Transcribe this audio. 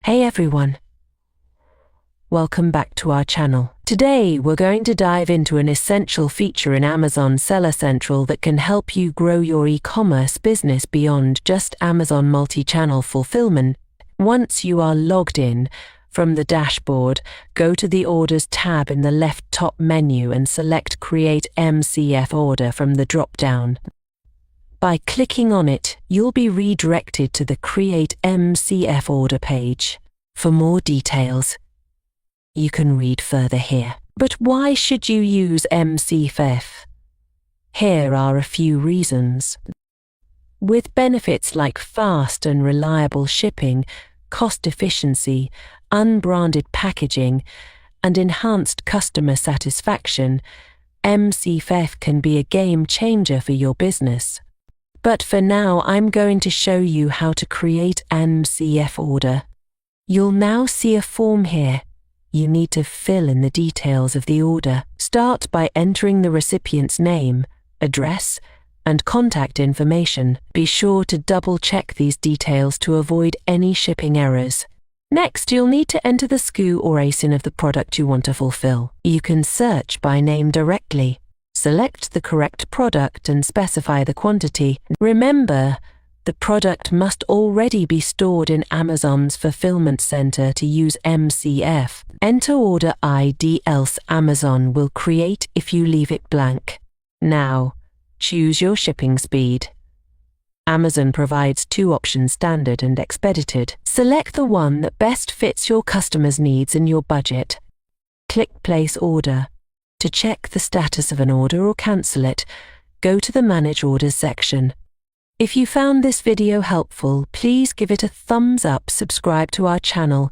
Hey everyone, welcome back to our channel. Today we're going to dive into an essential feature in Amazon Seller Central that can help you grow your e-commerce business beyond just Amazon multi-channel fulfillment. Once you are logged in, from the dashboard, go to the Orders tab in the left top menu and select Create MCF Order from the drop-down. By clicking on it, you'll be redirected to the Create MCF Order page. For more details, you can read further here. But why should you use MCF? Here are a few reasons. With benefits like fast and reliable shipping, cost efficiency, unbranded packaging, and enhanced customer satisfaction, MCF can be a game changer for your business. But for now, I'm going to show you how to create an MCF order. You'll now see a form here. You need to fill in the details of the order. Start by entering the recipient's name, address, and contact information. Be sure to double-check these details to avoid any shipping errors. Next, you'll need to enter the SKU or ASIN of the product you want to fulfill. You can search by name directly. Select the correct product and specify the quantity. Remember, the product must already be stored in Amazon's fulfillment center to use MCF. Enter order ID, else Amazon will create if you leave it blank. Now, choose your shipping speed. Amazon provides two options, standard and expedited. Select the one that best fits your customer's needs and your budget. Click Place Order. To check the status of an order or cancel it, go to the Manage Orders section. If you found this video helpful, please give it a thumbs up, subscribe to our channel,